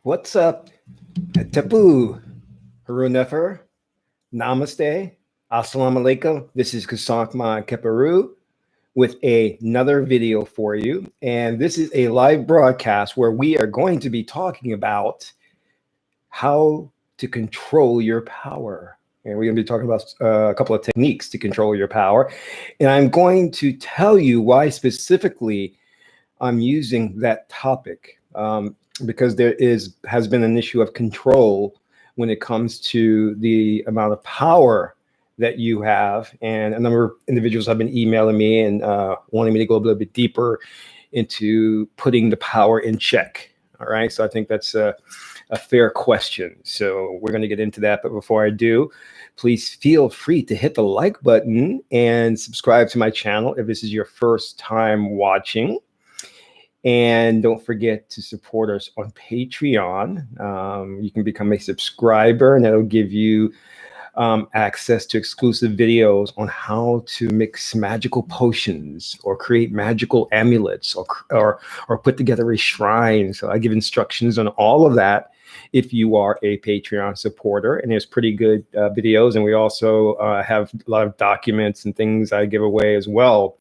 What's up? Tapu, Haru Nefer, Namaste, Assalamu alaikum. This is Kasankma Keparu with another video for you. And this is a live broadcast where we are going to be talking about how to control your power. And we're going to be talking about a couple of techniques to control your power. And I'm going to tell you why specifically I'm using that topic. Because there has been an issue of control when it comes to the amount of power that you have. And a number of individuals have been emailing me and wanting me to go a little bit deeper into putting the power in check. All right. So I think that's a fair question. So we're going to get into that. But before I do, please feel free to hit the like button and subscribe to my channel if this is your first time watching. And don't forget to support us on Patreon. You can become a subscriber, and that'll give you access to exclusive videos on how to mix magical potions or create magical amulets or put together a shrine. So I give instructions on all of that if you are a Patreon supporter, and there's pretty good videos. And we also have a lot of documents and things I give away as well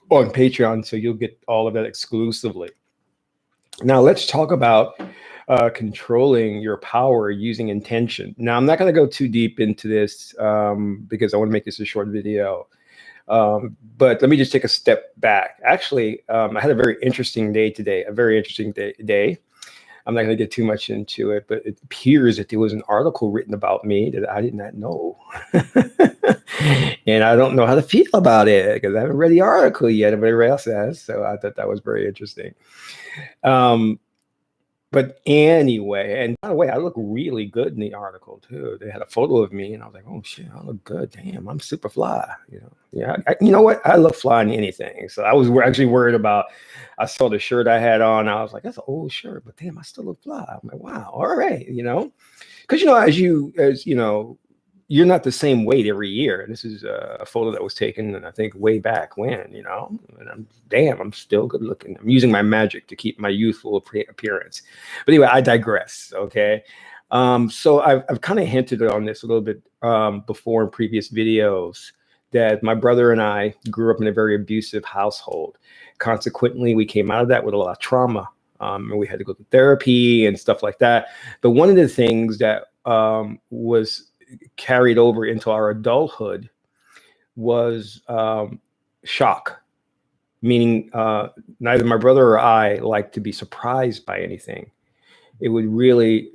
on Patreon, so you'll get all of that exclusively. Now let's talk about controlling your power using intention. Now I'm not going to go too deep into this because I want to make this a short video, but let me just take a step back. Actually, I had a very interesting day today, day. I'm not going to get too much into it, but it appears that there was an article written about me that I did not know. And I don't know how to feel about it because I haven't read the article yet, but everybody else has. So I thought that was very interesting. But anyway, and by the way, I look really good in the article too. They had a photo of me and I was like, oh shit, I look good. Damn, I'm super fly. You know, yeah, you know what? I love flying anything. So I was actually worried about, I saw the shirt I had on. I was like, that's an old shirt, but damn, I still look fly. I'm like, wow, all right, you know, because, you know, as you know, you're not the same weight every year. This is a photo that was taken, and I think way back when, you know, and I'm still good looking. I'm using my magic to keep my youthful appearance. But anyway, I digress. Okay. So I've kind of hinted on this a little bit before in previous videos that my brother and I grew up in a very abusive household. Consequently, we came out of that with a lot of trauma. And we had to go to therapy and stuff like that. But one of the things that was carried over into our adulthood was shock, meaning neither my brother or I liked to be surprised by anything. It would really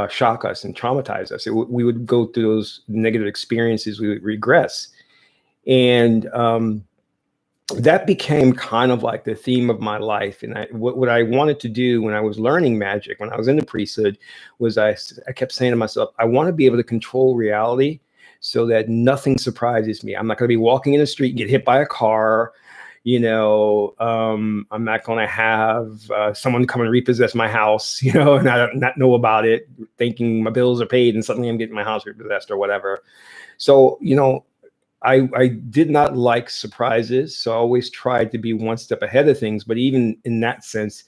shock us and traumatize us. We would go through those negative experiences, we would regress. And that became kind of like the theme of my life. And what I wanted to do when I was learning magic, when I was in the priesthood, was I kept saying to myself, I want to be able to control reality so that nothing surprises me. I'm not going to be walking in the street and get hit by a car. You know, I'm not going to have someone come and repossess my house, you know, and I not know about it, thinking my bills are paid and suddenly I'm getting my house repossessed or whatever. So, you know, I did not like surprises, so I always tried to be one step ahead of things. But even in that sense,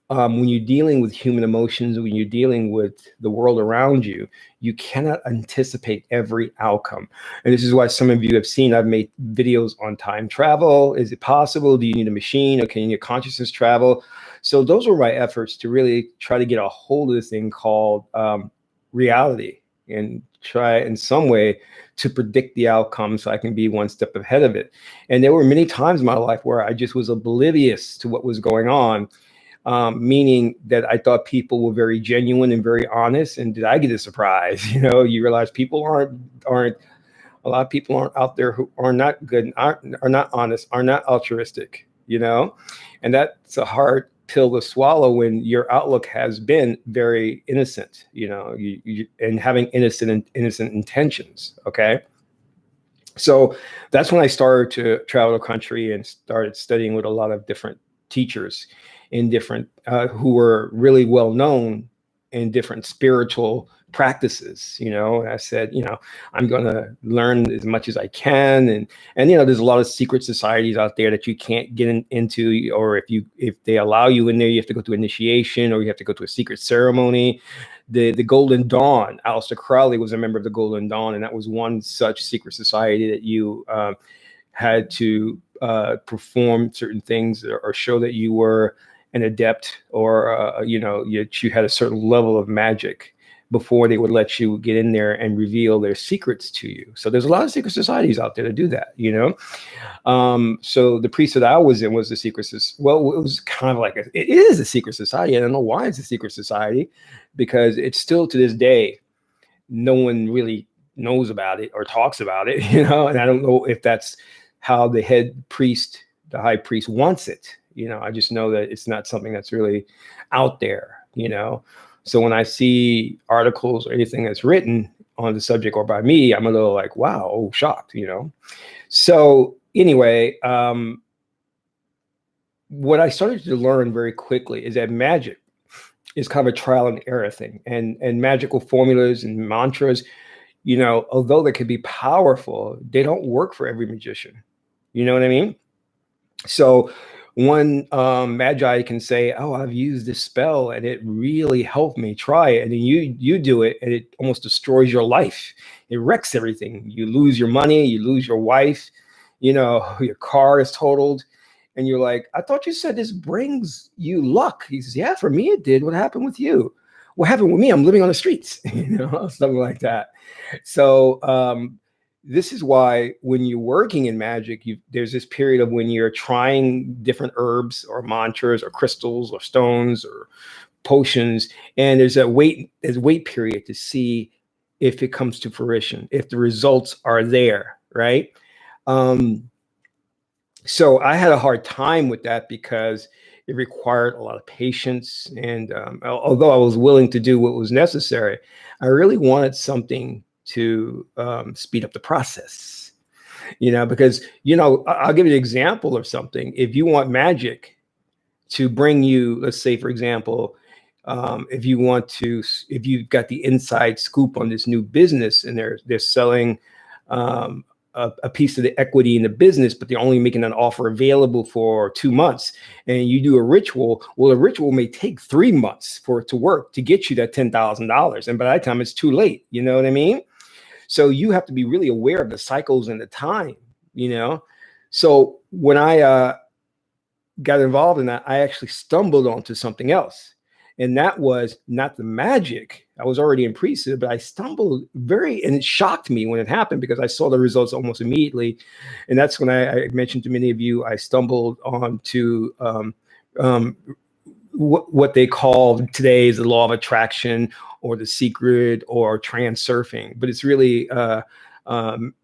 when you're dealing with human emotions, when you're dealing with the world around you, you cannot anticipate every outcome. And this is why some of you have seen I've made videos on time travel. Is it possible? Do you need a machine, or can you need consciousness travel? So those were my efforts to really try to get a hold of this thing called reality, and try in some way to predict the outcome so I can be one step ahead of it. And there were many times in my life where I just was oblivious to what was going on, meaning that I thought people were very genuine and very honest. And did I get a surprise? You know, you realize people aren't a lot of people aren't out there who are not good, are not honest, are not altruistic, you know, and that's a hard pill to swallow when your outlook has been very innocent, you know, and having innocent intentions. Okay. So that's when I started to travel the country and started studying with a lot of different teachers in different, who were really well known in different spiritual practices, you know. And I said, you know, I'm going to learn as much as I can. And, you know, there's a lot of secret societies out there that you can't get into, or if they allow you in there, you have to go to initiation, or you have to go to a secret ceremony. The Golden Dawn, Aleister Crowley was a member of the Golden Dawn, and that was one such secret society that you had to perform certain things or show that you were an adept, or you know, you had a certain level of magic before they would let you get in there and reveal their secrets to you. So there's a lot of secret societies out there that do that, you know. So the priesthood I was in was the secret society. Well, it was kind of like it is a secret society. I don't know why it's a secret society, because it's still to this day, no one really knows about it or talks about it, you know. And I don't know if that's how the head priest, the high priest, wants it. You know, I just know that it's not something that's really out there, you know. So when I see articles or anything that's written on the subject or by me, I'm a little like, wow, oh, shocked, you know. So anyway, what I started to learn very quickly is that magic is kind of a trial and error thing, and magical formulas and mantras, you know, although they could be powerful, they don't work for every magician. You know what I mean? So one magi can say, oh, I've used this spell and it really helped me. Try it. And then you do it and it almost destroys your life. It wrecks everything. You lose your money, you lose your wife, you know, your car is totaled. And you're like, I thought you said this brings you luck. He says, yeah, for me it did. What happened with you? What happened with me? I'm living on the streets, you know, something like that. So this is why when you're working in magic, there's this period of when you're trying different herbs or mantras or crystals or stones or potions, and there's a wait period to see if it comes to fruition, if the results are there, right? So I had a hard time with that because it required a lot of patience. And although I was willing to do what was necessary, I really wanted something to speed up the process, you know, because, you know, I'll give you an example of something. If you want magic to bring you, let's say, for example, if you've got the inside scoop on this new business and they're selling a piece of the equity in the business, but they're only making an offer available for 2 months, and you do a ritual. Well, the ritual may take 3 months for it to work to get you that $10,000. And by that time it's too late. You know what I mean? So you have to be really aware of the cycles and the time, you know? So when I got involved in that, I actually stumbled onto something else. And that was not the magic. I was already in priesthood, but I stumbled and it shocked me when it happened because I saw the results almost immediately. And that's when I mentioned to many of you, I stumbled onto what they call today is the law of attraction or the secret or transurfing. But it's really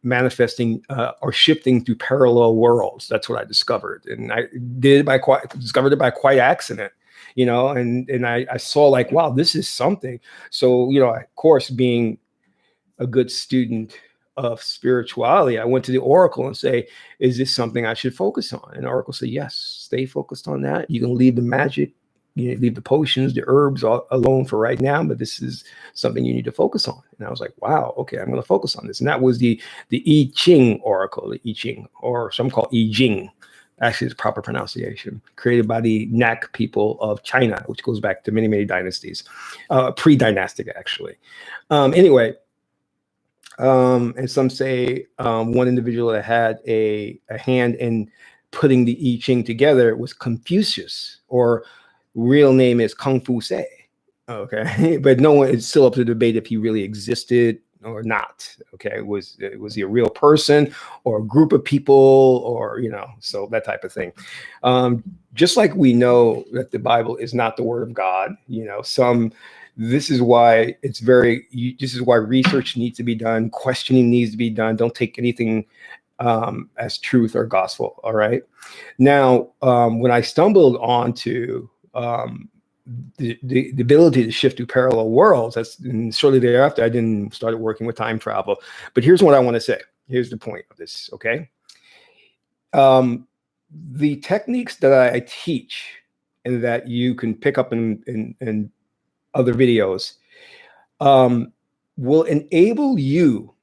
manifesting or shifting through parallel worlds. That's what I discovered. And I discovered it by quite accident. You know, and I saw like, wow, this is something. So, you know, of course, being a good student of spirituality, I went to the Oracle and say, is this something I should focus on? And the Oracle said, yes, stay focused on that. You can leave the magic, you know, leave the potions, the herbs alone for right now, but this is something you need to focus on. And I was like, wow, okay, I'm going to focus on this. And that was the I-Ching Oracle, the I-Ching, or some call I-Ching. Actually, it's proper pronunciation, created by the Nak people of China, which goes back to many, many dynasties, pre-dynastic, actually. Anyway, and some say one individual that had a hand in putting the I Ching together was Confucius, or real name is Kung Fu Se. Okay, but no one, it's still up to debate if he really existed or not. Okay, was he a real person or a group of people, or, you know, so that type of thing. Just like we know that the Bible is not the word of God, you know, this is why research needs to be done, questioning needs to be done. Don't take anything as truth or gospel. All right. Now, when I stumbled onto the ability to shift to parallel worlds, and shortly thereafter I didn't started working with time travel. But here's what I want to say. Here's the point of this. Okay. The techniques that I teach and that you can pick up in other videos, will enable you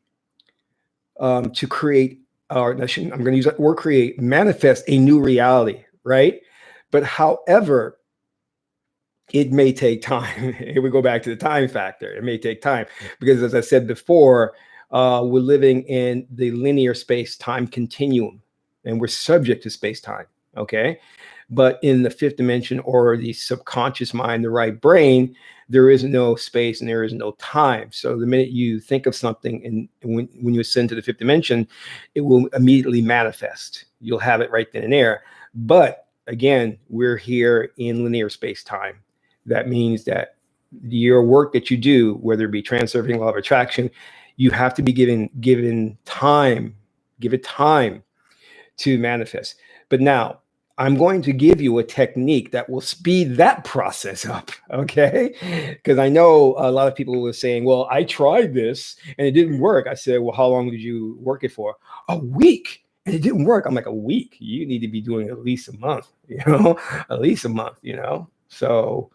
to create, or I'm going to use that word create, manifest a new reality, right? But however, it may take time. Here we go back to the time factor. It may take time because, as I said before, we're living in the linear space-time continuum, and we're subject to space-time, okay? But in the fifth dimension, or the subconscious mind, the right brain, there is no space and there is no time. So the minute you think of something, and when you ascend to the fifth dimension, it will immediately manifest. You'll have it right then and there. But again, we're here in linear space-time. That means that your work that you do, whether it be transurfing, law of attraction, you have to be given time, give it time to manifest. But now I'm going to give you a technique that will speed that process up, okay? Because I know a lot of people were saying, well, I tried this and it didn't work. I said, well, how long did you work it for? A week. And it didn't work. I'm like, a week? You need to be doing at least a month, at least a month, So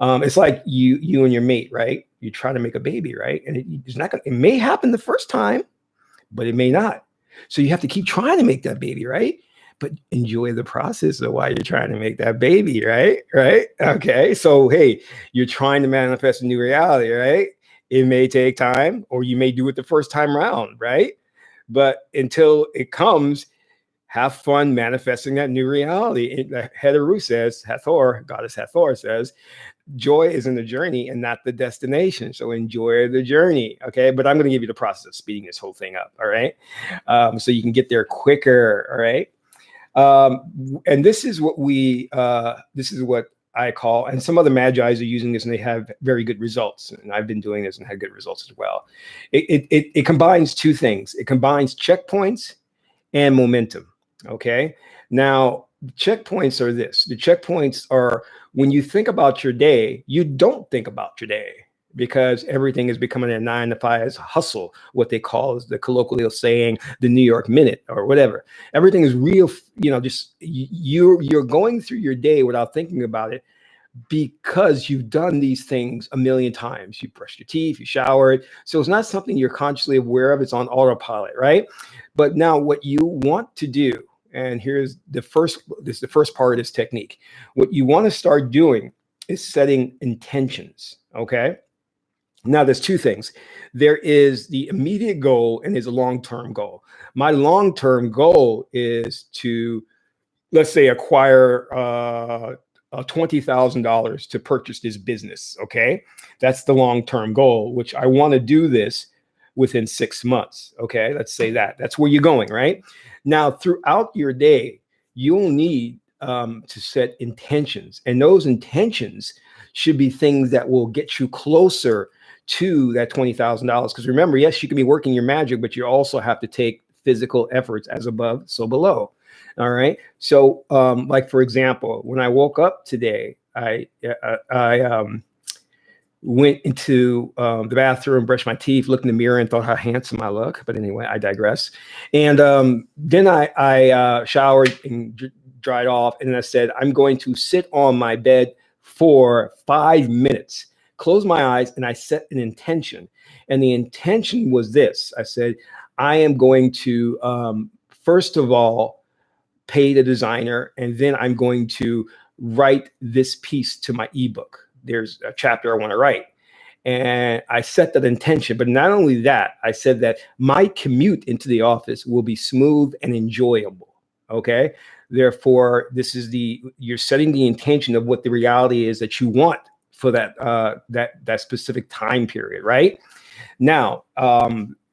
it's like you and your mate, right? You try to make a baby, right? And it's not gonna, it may happen the first time, but it may not. So you have to keep trying to make that baby, right? But enjoy the process of why you're trying to make that baby, right? Right? Okay. So hey, you're trying to manifest a new reality, right? It may take time, or you may do it the first time around, right? But until it comes, have fun manifesting that new reality. Heather says, Hathor, goddess Hathor says, joy is in the journey and not the destination. So enjoy the journey. Okay. But I'm going to give you the process of speeding this whole thing up. All right. So you can get there quicker. All right. And this is what this is what I call, and some other magi's are using this and they have very good results. And I've been doing this and had good results as well. It combines two things. It combines checkpoints and momentum. Okay. Now, checkpoints are this. The checkpoints are when you think about your day, you don't think about your day because everything is becoming a 9-to-5 hustle, what they call is the colloquial saying, the New York minute or whatever. Everything is real, just you're going through your day without thinking about it because you've done these things a million times. You brushed your teeth, you showered. So it's not something you're consciously aware of. It's on autopilot, right? But now what you want to do, and this is the first part of this technique. What you want to start doing is setting intentions, okay? Now there's two things. There is the immediate goal and there's a long-term goal. My long-term goal is to, let's say, acquire $20,000 to purchase this business, okay? That's the long-term goal, which I want to do this within 6 months, okay? Let's say that's where you're going, right? Now, throughout your day, you'll need to set intentions, and those intentions should be things that will get you closer to that $20,000. Because remember, yes, you can be working your magic, but you also have to take physical efforts, as above, so below. All right. So, like, for example, when I woke up today, I went into the bathroom, brushed my teeth, looked in the mirror and thought how handsome I look. But anyway, I digress. And then I showered and dried off. And I said, I'm going to sit on my bed for 5 minutes, close my eyes, and I set an intention. And the intention was this. I said, I am going to, first of all, pay the designer, and then I'm going to write this piece to my ebook. There's a chapter I want to write. And I set that intention. But not only that, I said that my commute into the office will be smooth and enjoyable. Okay. Therefore, you're setting the intention of what the reality is that you want for that specific time period, right? Now,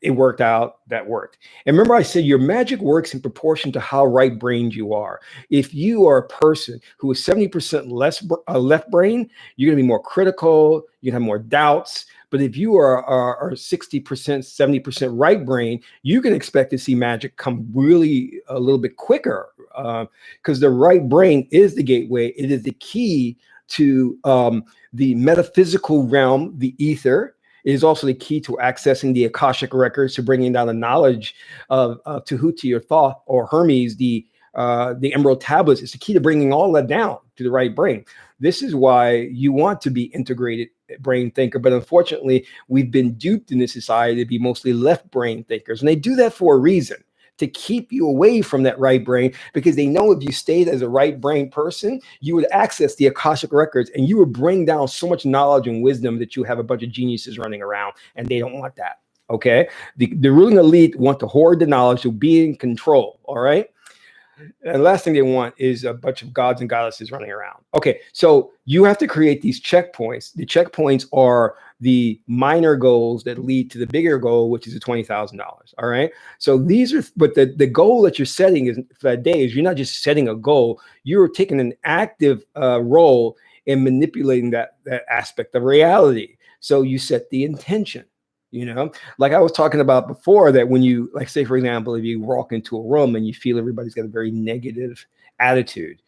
it worked out. That worked. And remember, I said your magic works in proportion to how right-brained you are. If you are a person who is 70% less left brain, you're going to be more critical. You have more doubts. But if you are 60%, 70% right brain, you can expect to see magic come really a little bit quicker because the right brain is the gateway. It is the key to the metaphysical realm, the ether. It is also the key to accessing the Akashic records, to bringing down the knowledge of Tahuti or Thoth or Hermes, the the emerald tablets is the key to bringing all that down to the right brain. This is why you want to be integrated brain thinker. But unfortunately, we've been duped in this society to be mostly left brain thinkers. And they do that for a reason, to keep you away from that right brain, because they know if you stayed as a right brain person, you would access the Akashic records and you would bring down so much knowledge and wisdom that you have a bunch of geniuses running around, and they don't want that. Okay. The ruling elite want to hoard the knowledge to be in control. All right. And the last thing they want is a bunch of gods and goddesses running around. Okay, so you have to create these checkpoints. The checkpoints are the minor goals that lead to the bigger goal, which is the $20,000. All right. So these are, but the goal that you're setting is for that day is you're not just setting a goal, you're taking an active role in manipulating that aspect of reality. So you set the intention. You know, like I was talking about before, that when you, like, say, for example, if you walk into a room and you feel everybody's got a very negative attitude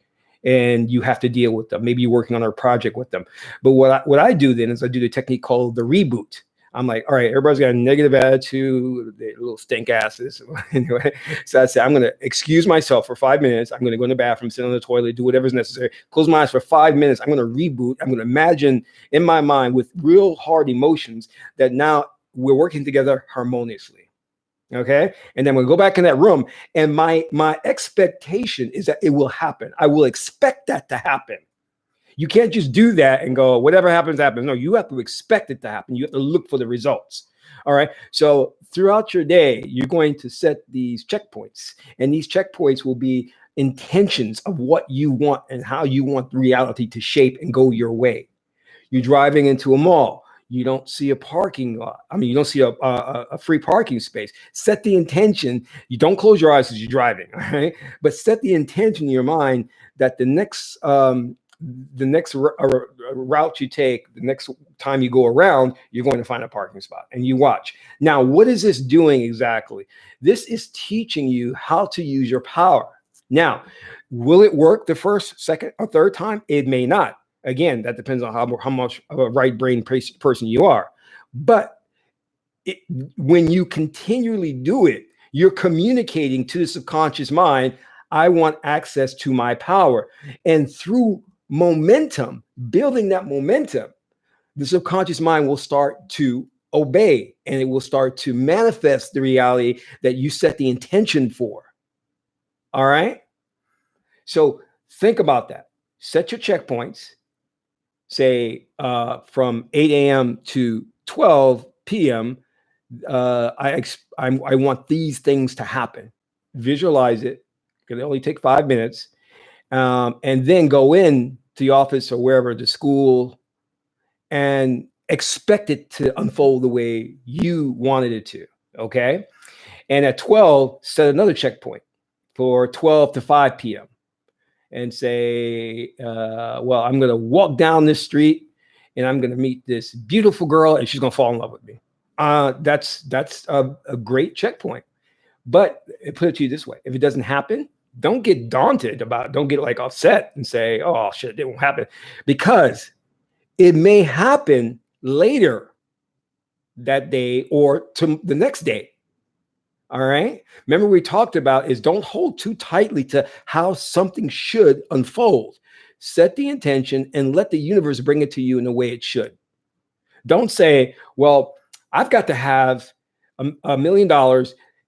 and you have to deal with them, maybe you're working on a project with them. But what I do then is I do the technique called the reboot. I'm like, all right, everybody's got a negative attitude, they're little stink asses. Anyway, so I say, I'm going to excuse myself for 5 minutes. I'm going to go in the bathroom, sit on the toilet, do whatever's necessary, close my eyes for 5 minutes. I'm going to reboot. I'm going to imagine in my mind with real hard emotions that now we're working together harmoniously. Okay. And then we'll go back in that room. And my expectation is that it will happen. I will expect that to happen. You can't just do that and go, whatever happens, happens. No, you have to expect it to happen. You have to look for the results. All right. So throughout your day, you're going to set these checkpoints, and these checkpoints will be intentions of what you want and how you want reality to shape and go your way. You're driving into a mall. You don't see a parking lot. I mean, you don't see a free parking space. Set the intention. You don't close your eyes as you're driving, all right? But set the intention in your mind that the next route you take, the next time you go around, you're going to find a parking spot, and you watch. Now, what is this doing exactly? This is teaching you how to use your power. Now, will it work the first, second, or third time? It may not. Again, that depends on how much of a right brain person you are. But when you continually do it, you're communicating to the subconscious mind, I want access to my power. And through momentum, building that momentum, the subconscious mind will start to obey, and it will start to manifest the reality that you set the intention for. All right. So think about that. Set your checkpoints. Say from 8 a.m. to 12 p.m., I want these things to happen. Visualize it. It can only take 5 minutes. And then go in to the office or wherever, the school, and expect it to unfold the way you wanted it to. Okay. And at 12, set another checkpoint for 12 to 5 p.m. and say, well, I'm going to walk down this street and I'm going to meet this beautiful girl and she's going to fall in love with me. That's a great checkpoint. But put it to you this way. If it doesn't happen, don't get daunted about it. Don't get like upset and say, oh, shit, it won't happen. Because it may happen later that day or to the next day. All right. Remember, we talked about is don't hold too tightly to how something should unfold. Set the intention and let the universe bring it to you in the way it should. Don't say, well, I've got to have $1 million,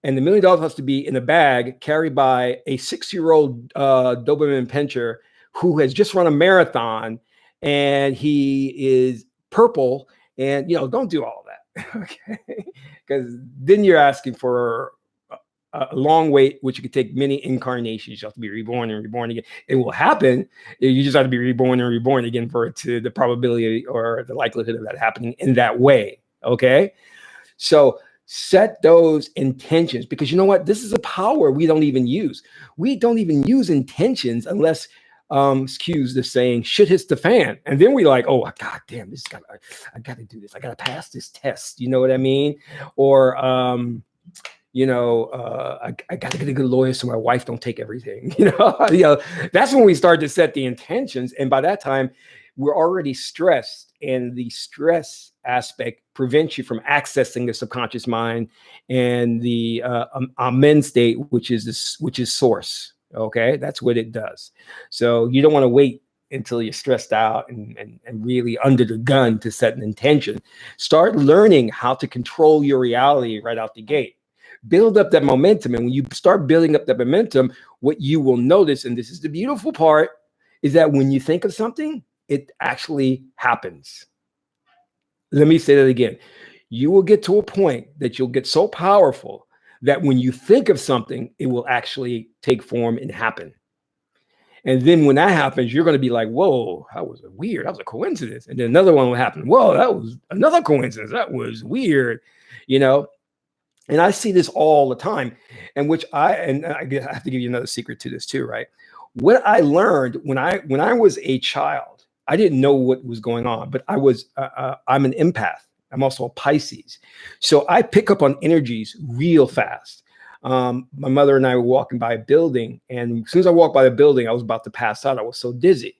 and the $1 million has to be in a bag carried by a 6-year-old Doberman Pinscher who has just run a marathon, and he is purple. And, don't do all that. Okay. Because then you're asking for a long wait, which you could take many incarnations. You have to be reborn and reborn again. It will happen. You just have to be reborn and reborn again for it to the probability or the likelihood of that happening in that way. Okay. So set those intentions, because you know what? This is a power we don't even use. We don't even use intentions unless, excuse the saying, shit hits the fan. And then we like, oh, God damn, I got to do this. I got to pass this test. You know what I mean? Or, I got to get a good lawyer so my wife don't take everything. That's when we start to set the intentions. And by that time, we're already stressed, and the stress aspect prevents you from accessing the subconscious mind and the amen state, which is source. Okay, that's what it does. So you don't want to wait until you're stressed out and really under the gun to set an intention. Start learning how to control your reality right out the gate. Build up that momentum. And when you start building up that momentum, what you will notice, and this is the beautiful part, is that when you think of something, it actually happens. Let me say that again. You will get to a point that you'll get so powerful that when you think of something, it will actually take form and happen. And then when that happens, you're going to be like, whoa, that was weird. That was a coincidence. And then another one will happen. Whoa, that was another coincidence. That was weird, you know? And I see this all the time. And I have to give you another secret to this too, right? What I learned when I was a child, I didn't know what was going on, but I'm an empath. I'm also a Pisces. So I pick up on energies real fast. My mother and I were walking by a building, and as soon as I walked by the building, I was about to pass out. I was so dizzy.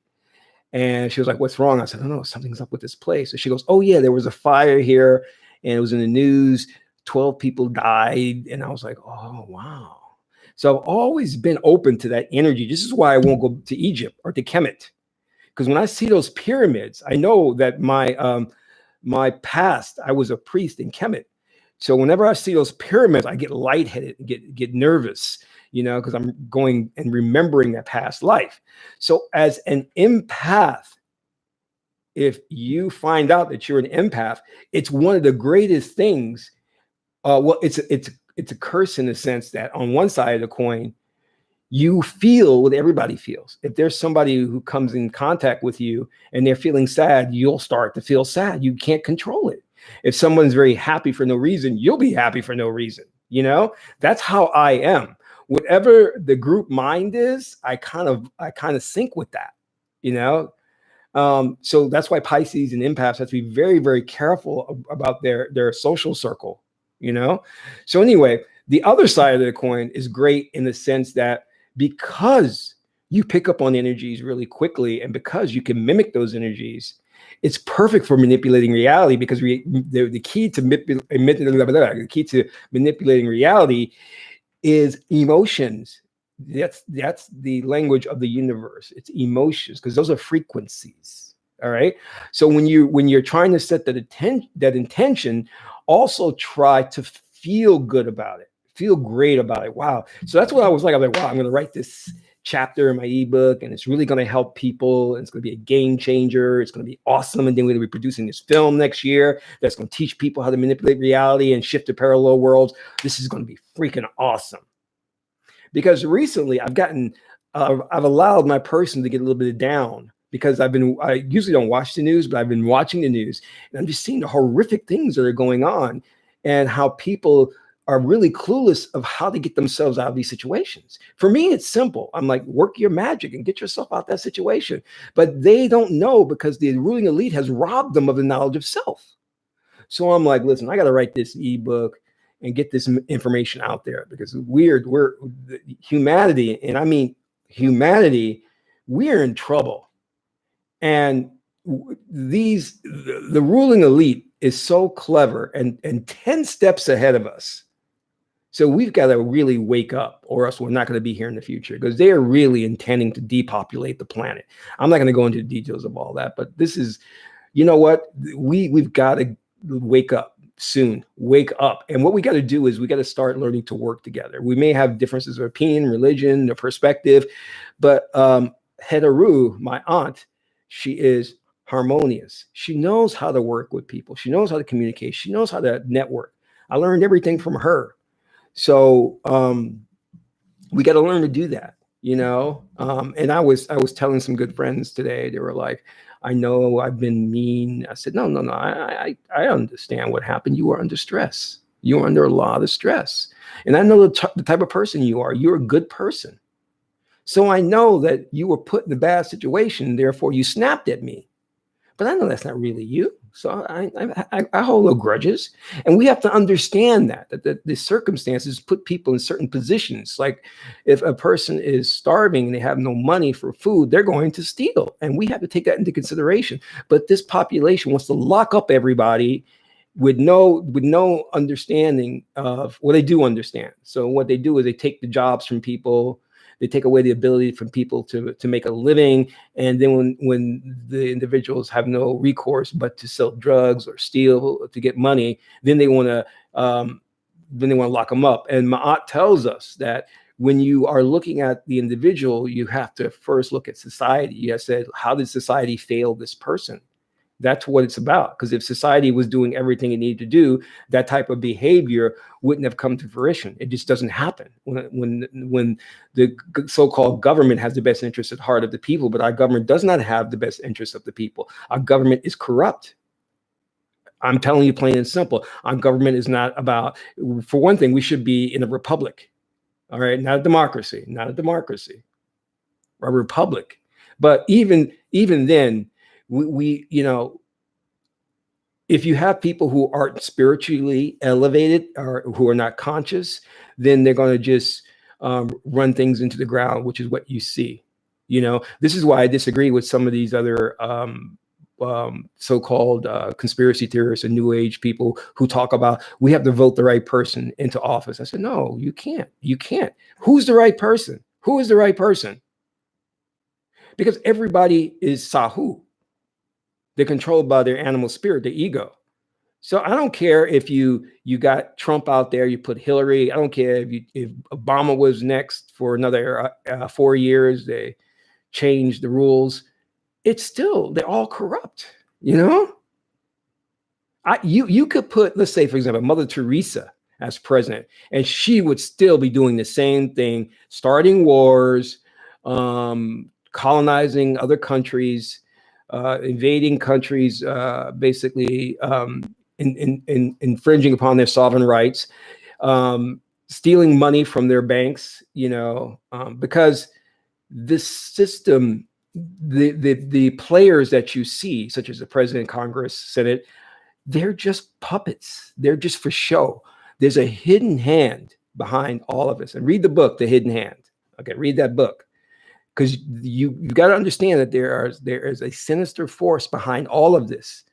And she was like, "What's wrong?" I said, "Oh no, something's up with this place." And she goes, "Oh yeah, there was a fire here and it was in the news. 12 people died." And I was like, "Oh wow." So I've always been open to that energy. This is why I won't go to Egypt or to Kemet. Because when I see those pyramids, I know that my past, I was a priest in Kemet. So whenever I see those pyramids, I get lightheaded, get nervous, because I'm going and remembering that past life. So as an empath, if you find out that you're an empath, it's one of the greatest things. Well, it's a curse in the sense that on one side of the coin, you feel what everybody feels. If there's somebody who comes in contact with you and they're feeling sad, you'll start to feel sad. You can't control it. If someone's very happy for no reason, you'll be happy for no reason. That's how I am. Whatever the group mind is, I kind of sync with that. So that's why Pisces and empaths have to be very, very careful about their social circle. So anyway, the other side of the coin is great in the sense that because you pick up on energies really quickly and because you can mimic those energies, it's perfect for manipulating reality, because the key to manipulating reality is emotions. That's the language of the universe. It's emotions, because those are frequencies. All right. So when you're trying to set that intention, also try to feel good about it. Feel great about it. Wow. So that's what I was like. I'm like, wow, I'm going to write this chapter in my ebook, and it's really going to help people. And it's going to be a game changer. It's going to be awesome. And then we're going to be producing this film next year that's going to teach people how to manipulate reality and shift to parallel worlds. This is going to be freaking awesome. Because recently I've allowed my person to get a little bit down, because I usually don't watch the news, but I've been watching the news, and I'm just seeing the horrific things that are going on and how people are really clueless of how to get themselves out of these situations. For me, it's simple. I'm like, work your magic and get yourself out of that situation. But they don't know, because the ruling elite has robbed them of the knowledge of self. So I'm like, listen, I got to write this ebook and get this information out there, because we're humanity, and I mean humanity, we're in trouble. And the ruling elite is so clever and 10 steps ahead of us. So we've got to really wake up, or else we're not going to be here in the future, because they are really intending to depopulate the planet. I'm not going to go into the details of all that, but this is, you know what? We've got to wake up soon. Wake up. And what we got to do is we got to start learning to work together. We may have differences of opinion, religion, or perspective, but Hedaru, my aunt, she is harmonious. She knows how to work with people. She knows how to communicate. She knows how to network. I learned everything from her. So we got to learn to do that, and I was telling some good friends today. They were like, I know I've been mean. I said, no. I understand what happened. You were under stress. You were under a lot of stress. And I know the type of person you are. You're a good person. So I know that you were put in a bad situation. Therefore, you snapped at me. But I know that's not really you. So I hold no grudges. And we have to understand that the circumstances put people in certain positions. Like if a person is starving and they have no money for food, they're going to steal. And we have to take that into consideration. But this population wants to lock up everybody with no understanding of, well, they do understand. So what they do is they take the jobs from people. They take away the ability from people to make a living. And then when the individuals have no recourse but to sell drugs or steal to get money, then they want to lock them up. And Ma'at tells us that when you are looking at the individual, you have to first look at society. You have said, how did society fail this person? That's what it's about. Because if society was doing everything it needed to do, that type of behavior wouldn't have come to fruition. It just doesn't happen. When the so-called government has the best interest at heart of the people, but our government does not have the best interest of the people. Our government is corrupt. I'm telling you plain and simple. Our government is not about, for one thing, we should be in a republic. All right, not a democracy, a republic. But even then, we if you have people who aren't spiritually elevated or who are not conscious, then they're going to just run things into the ground, which is what you see. This is why I disagree with some of these other so-called conspiracy theorists and new age people who talk about we have to vote the right person into office. I said, no, you can't. Who's the right person? Who is the right person? Because everybody is Sahu. They're controlled by their animal spirit, their ego. So I don't care if you got Trump out there, you put Hillary. I don't care if Obama was next for another 4 years. They changed the rules. It's still, they're all corrupt, you could put, let's say, for example, Mother Teresa as president, and she would still be doing the same thing, starting wars, colonizing other countries, invading countries, basically infringing upon their sovereign rights, stealing money from their banks, because this system, the players that you see, such as the president, Congress, Senate, they're just puppets. They're just for show. There's a hidden hand behind all of this. And read the book, The Hidden Hand. Okay, read that book. Because you've got to understand that there is a sinister force behind all of this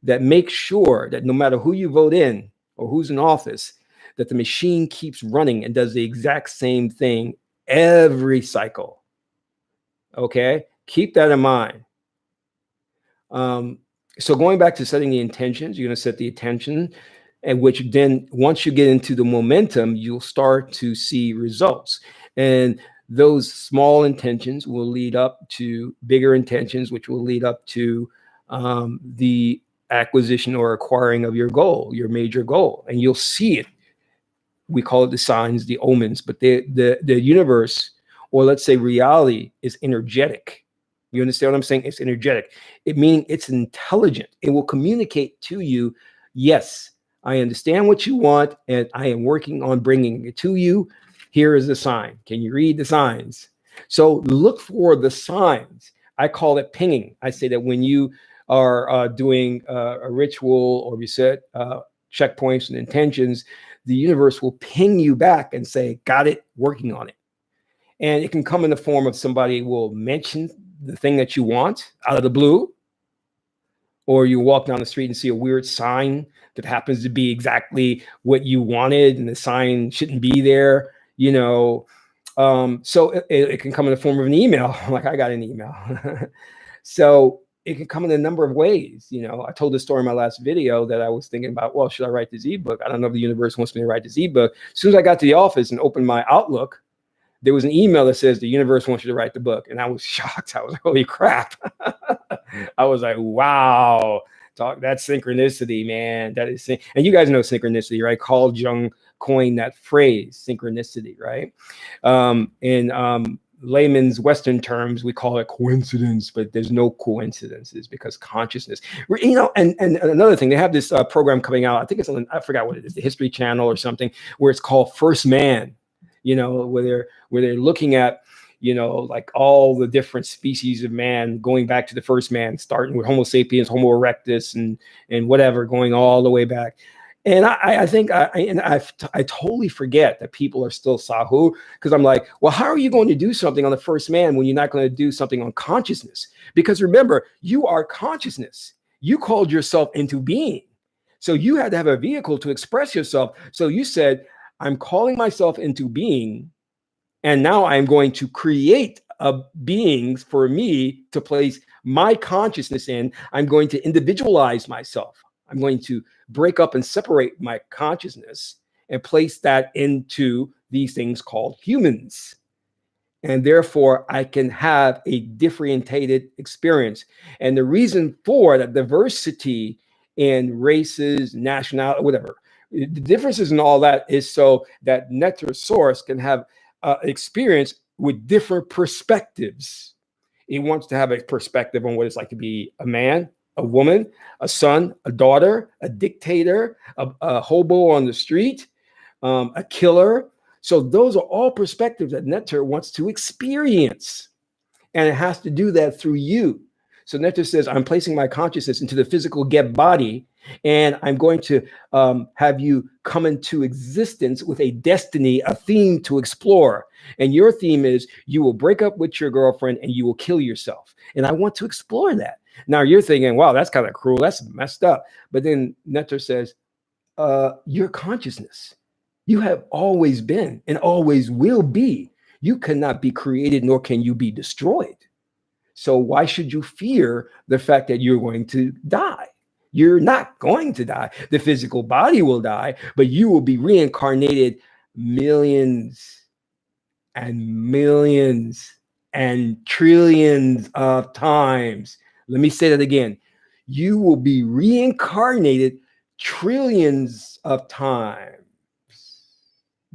that makes sure that no matter who you vote in or who's in office, that the machine keeps running and does the exact same thing every cycle. Okay? Keep that in mind. So going back to setting the intentions, you're going to set the intention, and which then once you get into the momentum, you'll start to see results. And those small intentions will lead up to bigger intentions, which will lead up to the acquisition or acquiring of your goal, your major goal. And you'll see it. We call it the signs, the omens, but the universe, or let's say reality, is energetic. You understand what I'm saying? It's energetic. It means it's intelligent. It will communicate to you, yes, I understand what you want, and I am working on bringing it to you. Here is the sign. Can you read the signs? So look for the signs. I call it pinging. I say that when you are doing a ritual or you set checkpoints and intentions, the universe will ping you back and say, got it, working on it. And it can come in the form of somebody will mention the thing that you want out of the blue, or you walk down the street and see a weird sign that happens to be exactly what you wanted, and the sign shouldn't be there, so it can come in the form of an email, like I got an email. So it can come in a number of ways. I told this story in my last video that I was thinking about, well, should I write this ebook? I don't know if the universe wants me to write this ebook. As soon as I got to the office and opened my Outlook, there was an email that says the universe wants you to write the book. And I was shocked. I was like, holy crap. I was like, wow, that's synchronicity, man. That is, and you guys know synchronicity, right? Carl Jung coined that phrase, synchronicity, right? In layman's Western terms, we call it coincidence, but there's no coincidences because consciousness, and another thing, they have this program coming out. I think it's on, I forgot what it is, the History Channel or something, where it's called First Man. Where they're looking at, like all the different species of man, going back to the first man, starting with Homo sapiens, Homo erectus, and whatever, going all the way back. And I think I totally forget that people are still Sahu, because I'm like, well, how are you going to do something on the first man when you're not going to do something on consciousness? Because remember, you are consciousness. You called yourself into being. So you had to have a vehicle to express yourself. So you said, I'm calling myself into being, And now I'm going to create beings for me to place my consciousness in. I'm going to individualize myself. I'm going to break up and separate my consciousness and place that into these things called humans. And therefore, I can have a differentiated experience. And the reason for that diversity in races, nationality, whatever, the differences in all that is so that nectar source can have experience with different perspectives. It wants to have a perspective on what it's like to be a man, a woman, a son, a daughter, a dictator, a hobo on the street, a killer. So those are all perspectives that Nectar wants to experience. And it has to do that through you. So Nectar says, I'm placing my consciousness into the physical get body, and I'm going to have you come into existence with a destiny, a theme to explore. And your theme is you will break up with your girlfriend and you will kill yourself. And I want to explore that. Now you're thinking, wow, that's kind of cruel. That's messed up. But then Nectar says, your consciousness, you have always been and always will be. You cannot be created, nor can you be destroyed. So why should you fear the fact that you're going to die? You're not going to die. The physical body will die, but you will be reincarnated millions and millions and trillions of times. Let me say that again. You will be reincarnated trillions of times.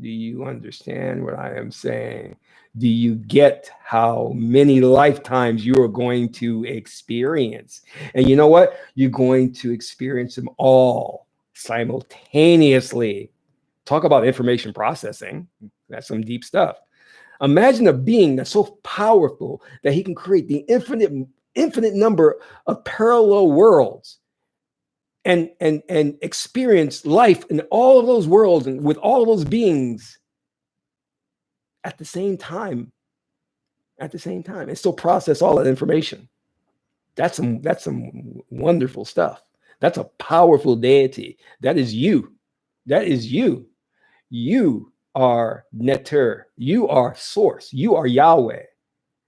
Do you understand what I am saying? Do you get how many lifetimes you are going to experience? And you know what? You're going to experience them all simultaneously. Talk about information processing. That's some deep stuff. Imagine a being that's so powerful that he can create the infinite number of parallel worlds and experience life in all of those worlds and with all of those beings at the same time, and still process all that information. That's some wonderful stuff. That's a powerful deity. That is you. That is you. You are Neter. You are Source. You are Yahweh.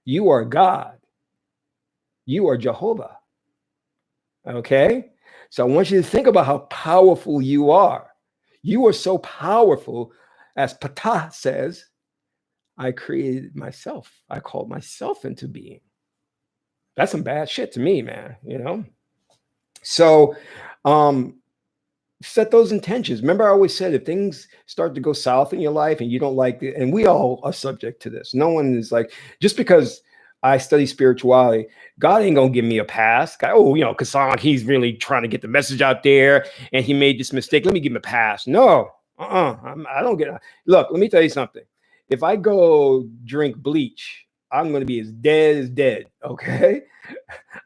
You are God. You are Jehovah. Okay? So I want you to think about how powerful you are. You are so powerful, as Ptah says, I created myself. I called myself into being. That's some bad shit to me, man, you know? So set those intentions. Remember, I always said if things start to go south in your life and you don't like it, and we all are subject to this. No one is like, just because I study spirituality, God ain't gonna give me a pass. Oh, you know, Kassan, he's really trying to get the message out there and he made this mistake. Let me give him a pass. No, I don't get it. Look, let me tell you something. If I go drink bleach, I'm gonna be as dead, okay?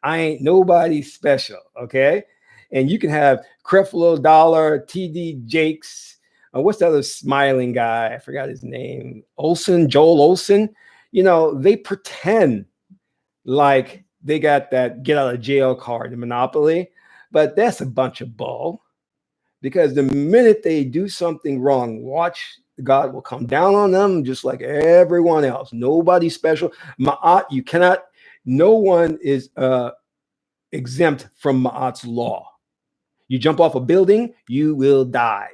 I ain't nobody special, okay? And you can have Creflo Dollar, TD Jakes, what's the other smiling guy? I forgot his name. Joel Olsen. You know, they pretend like they got that get out of jail card in Monopoly, but that's a bunch of bull. Because the minute they do something wrong, watch, God will come down on them just like everyone else. Nobody special. Ma'at, you cannot, no one is exempt from Ma'at's law. You jump off a building, you will die.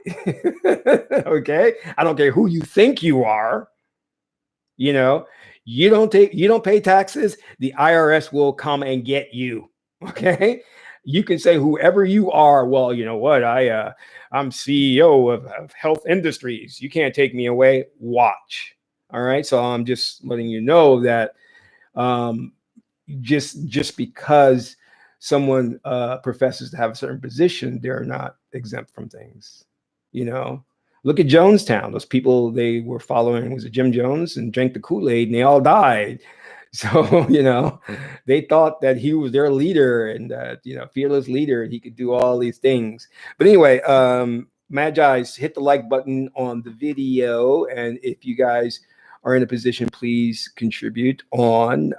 Okay? I don't care who you think you are. You know, you don't pay taxes, the IRS will come and get you. Okay? You can say whoever you are, well, you know what? I'm CEO of Health Industries. You can't take me away. Watch. All right? So I'm just letting you know that just because someone professes to have a certain position, they're not exempt from things. You know, look at Jonestown. Those people they were following was it Jim Jones and drank the Kool-Aid and they all died. So, you know, they thought that he was their leader and you know, fearless leader, and he could do all these things. But anyway, Magi's, hit the like button on the video, and if you guys are in a position, please contribute to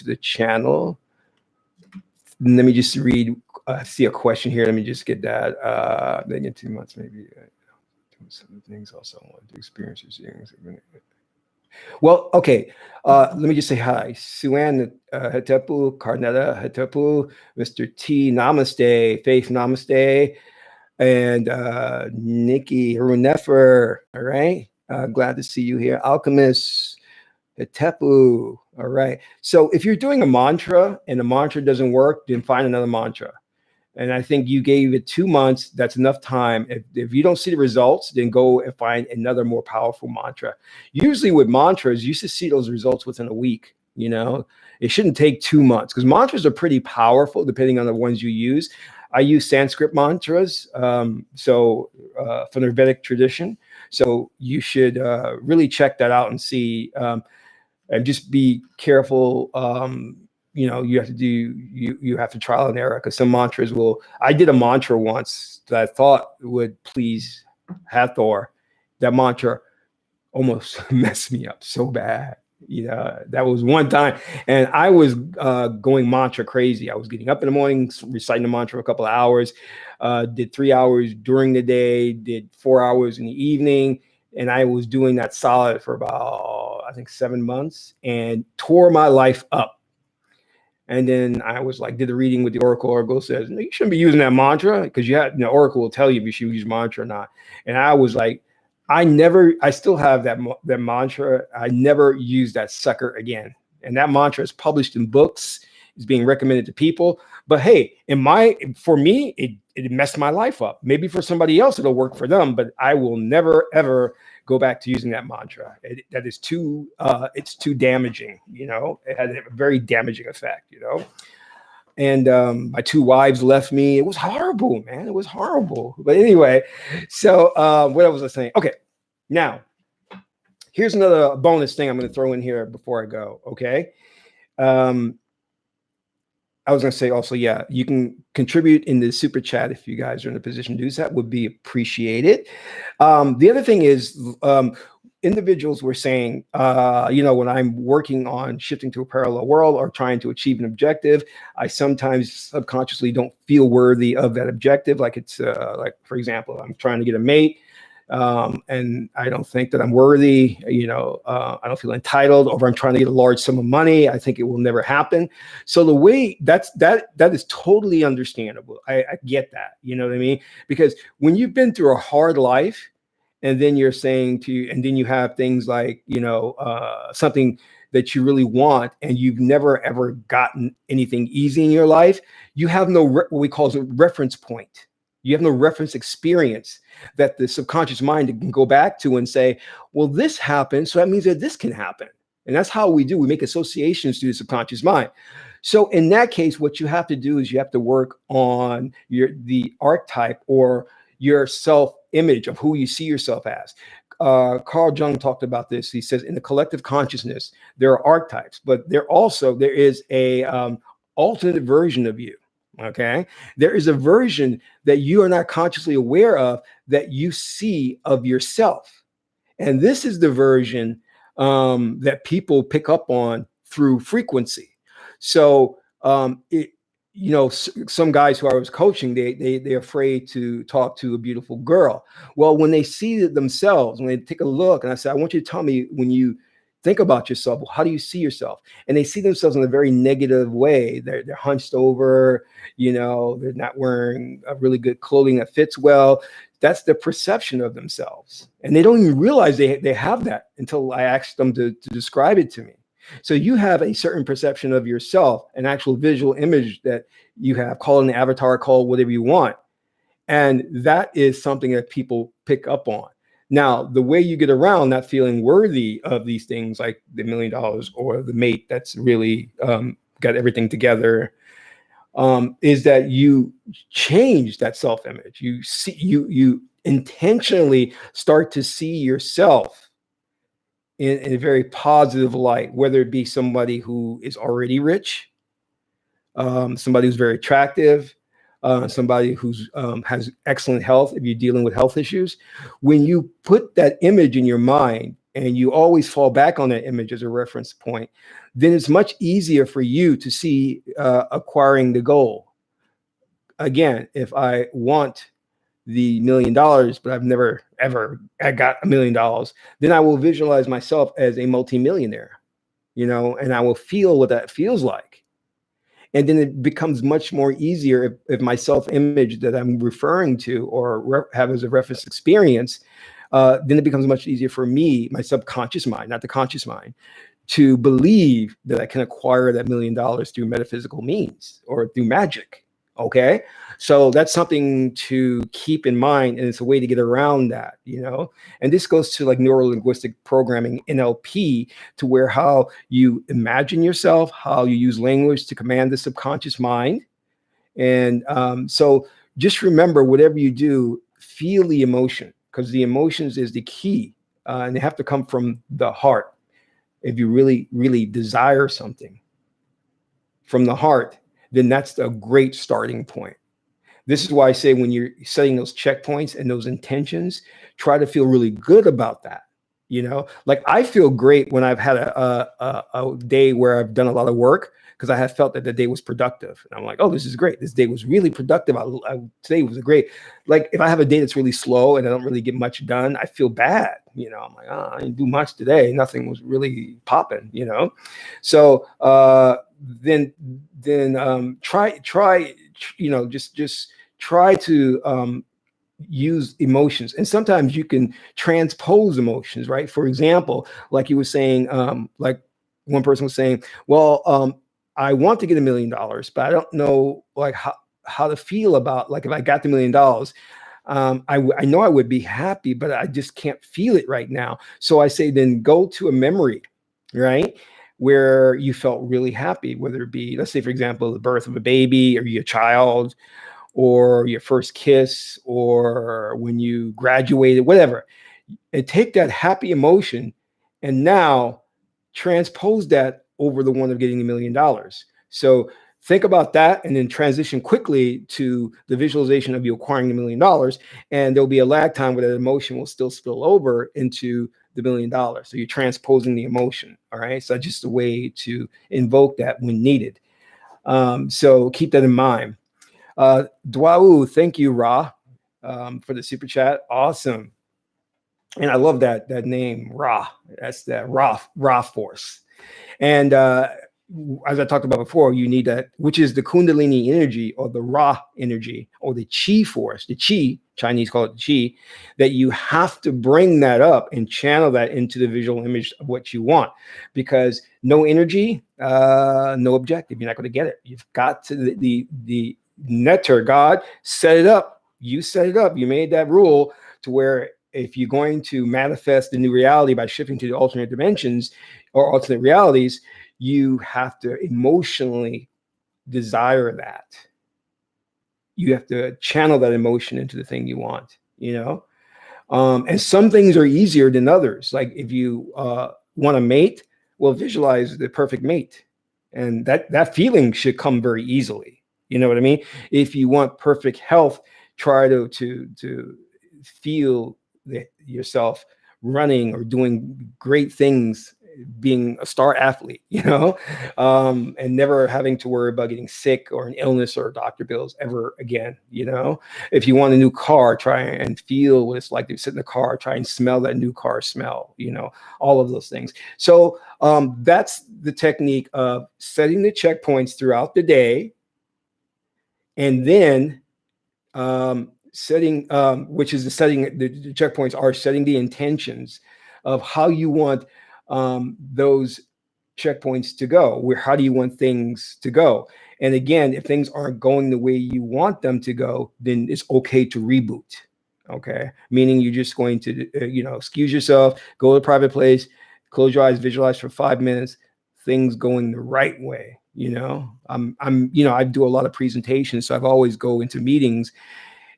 the channel. Let me just read, see a question here. Let me just get that. Then in 2 months, maybe some things also I want to experience these things. Well, okay. Let me just say hi. Suan Hetepu, Carnetta Hetepu, Mr. T, Namaste, Faith Namaste, and Nikki Runefer. All right. Glad to see you here. Alchemist Hetepu. All right. So if you're doing a mantra and the mantra doesn't work, then find another mantra. And I think you gave it 2 months. That's enough time. If you don't see the results, then go and find another more powerful mantra. Usually with mantras, you should see those results within a week. You know, it shouldn't take 2 months because mantras are pretty powerful depending on the ones you use. I use Sanskrit mantras, from the Vedic tradition. So you should really check that out and see. And just be careful. You have to you have to trial and error because some mantras will. I did a mantra once that I thought would please Hathor. That mantra almost messed me up so bad. That was one time, and I was going mantra crazy. I was getting up in the morning, reciting the mantra for a couple of hours, did 3 hours during the day, did 4 hours in the evening, and I was doing that solid for about, I think, 7 months, and tore my life up. And then I was like, did a reading with the Oracle. Oracle says, no, you shouldn't be using that mantra because Oracle will tell you if you should use mantra or not. And I was like, I still have that mantra. I never use that sucker again. And that mantra is published in books, is being recommended to people. But hey, for me, it messed my life up. Maybe for somebody else, it'll work for them, but I will never, ever go back to using that mantra. It's too damaging. It had a very damaging effect, and my 2 wives left me. It was horrible, man. It was horrible. But anyway, so what was I saying? Okay, now here's another bonus thing I'm going to throw in here before I go. Okay, I was going to say also, yeah, you can contribute in the super chat if you guys are in a position to do that. Would be appreciated. The other thing is, individuals were saying, when I'm working on shifting to a parallel world or trying to achieve an objective, I sometimes subconsciously don't feel worthy of that objective. Like it's like, for example, I'm trying to get a mate. And I don't think that I'm worthy, I don't feel entitled, or I'm trying to get a large sum of money. I think it will never happen. So the way that is totally understandable. I get that, you know what I mean? Because when you've been through a hard life and then you're saying and then you have things like, something that you really want and you've never, ever gotten anything easy in your life, you have no, what we call a reference point. You have no reference experience that the subconscious mind can go back to and say, well, this happened, so that means that this can happen. And that's how we do. We make associations to the subconscious mind. So in that case, what you have to do is you have to work on the archetype or your self-image of who you see yourself as. Carl Jung talked about this. He says in the collective consciousness, there are archetypes, but there is a alternate version of you. Okay. There is a version that you are not consciously aware of that you see of yourself. And this is the version that people pick up on through frequency. So, some guys who I was coaching, they're afraid to talk to a beautiful girl. Well, when they see it themselves, when they take a look, and I said, I want you to tell me when you think about yourself, well, how do you see yourself? And they see themselves in a very negative way. They're hunched over, they're not wearing a really good clothing that fits well. That's the perception of themselves. And they don't even realize they have that until I asked them to describe it to me. So you have a certain perception of yourself, an actual visual image that you have, call it an avatar, call it whatever you want. And that is something that people pick up on. Now, the way you get around not feeling worthy of these things, like the $1 million or the mate that's really got everything together, is that you change that self-image. You intentionally start to see yourself in a very positive light, whether it be somebody who is already rich, somebody who's very attractive, somebody who's has excellent health. If you're dealing with health issues, when you put that image in your mind and you always fall back on that image as a reference point, then it's much easier for you to see acquiring the goal. Again, if I want the $1 million, but I've never ever I got $1 million, then I will visualize myself as a multimillionaire, and I will feel what that feels like. And then it becomes much more easier if my self-image that I'm referring to or have as a reference experience, then it becomes much easier for me, my subconscious mind, not the conscious mind, to believe that I can acquire that $1 million through metaphysical means or through magic. Okay. So that's something to keep in mind. And it's a way to get around that, and this goes to like neuro-linguistic programming, NLP, to where how you imagine yourself, how you use language to command the subconscious mind. And so just remember, whatever you do, feel the emotion, because the emotions is the key, and they have to come from the heart. If you really, really desire something from the heart, then that's a great starting point. This is why I say when you're setting those checkpoints and those intentions, try to feel really good about that. Like I feel great when I've had a day where I've done a lot of work, because I have felt that the day was productive. And I'm like, oh, this is great. This day was really productive. Today was great. Like if I have a day that's really slow and I don't really get much done, I feel bad. I'm like, oh, I didn't do much today. Nothing was really popping, So then try, just try to use emotions. And sometimes you can transpose emotions, right? For example, like you were saying, like one person was saying, well, I want to get $1 million, but I don't know like how to feel about, like, if I got the $1 million, I know I would be happy, but I just can't feel it right now. So I say, then go to a memory, right, where you felt really happy, whether it be, let's say, for example, the birth of a baby or your child, or your first kiss, or when you graduated, whatever. And take that happy emotion and now transpose that over the one of getting $1 million. So think about that and then transition quickly to the visualization of you acquiring $1 million. And there'll be a lag time where that emotion will still spill over into the $1 million. So you're transposing the emotion. All right. So just a way to invoke that when needed. So keep that in mind. Dwau, thank you, Ra, for the super chat. Awesome. And I love that name, Ra. That's that Ra force. And as I talked about before, you need that, which is the Kundalini energy or the Ra energy or the Chi force, the Chi, Chinese call it Chi, that you have to bring that up and channel that into the visual image of what you want. Because no energy, no objective. You're not going to get it. You've got to, the Netter, God, set it up. You set it up. You made that rule to where if you're going to manifest the new reality by shifting to the alternate dimensions or alternate realities, you have to emotionally desire that. You have to channel that emotion into the thing you want, and some things are easier than others. Like if you want a mate, well, visualize the perfect mate. And that feeling should come very easily. You know what I mean? If you want perfect health, try to feel yourself running or doing great things, being a star athlete, and never having to worry about getting sick or an illness or doctor bills ever again. If you want a new car, try and feel what it's like to sit in the car, try and smell that new car smell, all of those things. So that's the technique of setting the checkpoints throughout the day, and then setting, which is the checkpoints are setting the intentions of how you want those checkpoints to go. How do you want things to go? And again, if things aren't going the way you want them to go, then it's okay to reboot. Okay, meaning you're just going to excuse yourself, go to a private place, close your eyes, visualize for 5 minutes, things going the right way. I do a lot of presentations, so I've always go into meetings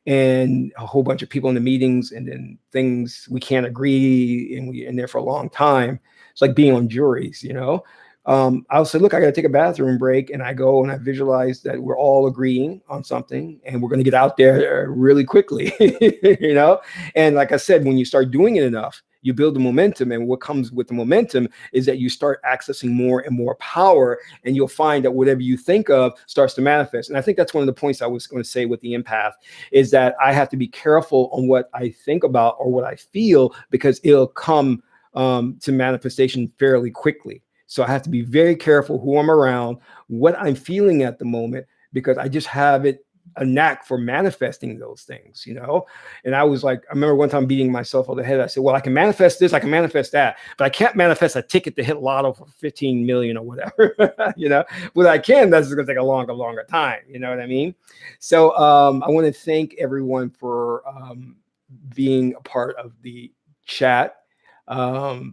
and a whole bunch of people in the meetings, and then things we can't agree, and we're in there for a long time. It's like being on juries, I'll say, look, I got to take a bathroom break, and I go and I visualize that we're all agreeing on something, and we're going to get out there really quickly, And like I said, when you start doing it enough, You build the momentum, and what comes with the momentum is that you start accessing more and more power, and you'll find that whatever you think of starts to manifest. And I think that's one of the points I was going to say with the empath, is that I have to be careful on what I think about or what I feel, because it'll come to manifestation fairly quickly. So I have to be very careful who I'm around, what I'm feeling at the moment, because I just have a knack for manifesting those things, you know? And I was like, I remember one time beating myself on the head. I said, well, I can manifest this, I can manifest that, but I can't manifest a ticket to hit lotto for 15 million or whatever, you know? What I can, that's going to take a longer time. You know what I mean? So I want to thank everyone for being a part of the chat.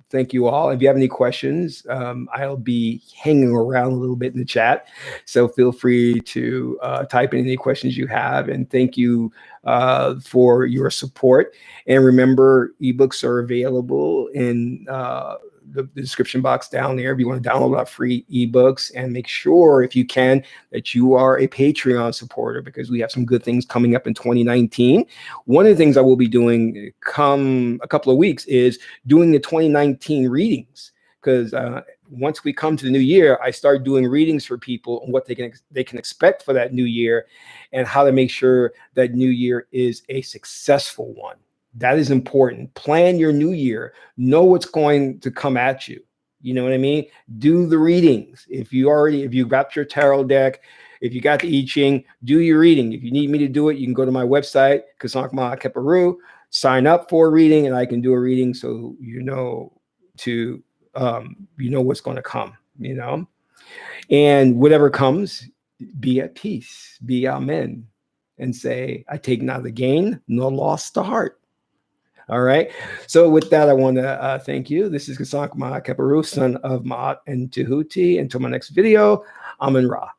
Thank you all. If you have any questions, I'll be hanging around a little bit in the chat. So feel free to type in any questions you have. And thank you for your support. And remember, ebooks are available in the description box down there if you want to download our free ebooks. And make sure, if you can, that you are a Patreon supporter, because we have some good things coming up in 2019. One of the things I will be doing come a couple of weeks is doing the 2019 readings, because once we come to the new year, I start doing readings for people on what they can expect for that new year, and how to make sure that new year is a successful one. That is important. Plan your new year. Know what's going to come at you. You know what I mean? Do the readings. If you got your tarot deck, if you got the I-Ching, do your reading. If you need me to do it, you can go to my website, Kasankma Keperu, sign up for a reading, and I can do a reading, so you know what's going to come, you know. And whatever comes, be at peace, be amen, and say, I take neither gain nor loss to heart. All right. So with that, I want to thank you. This is Kasankma Keperu, son of Ma'at and Tahuti. Until my next video, Amen Ra.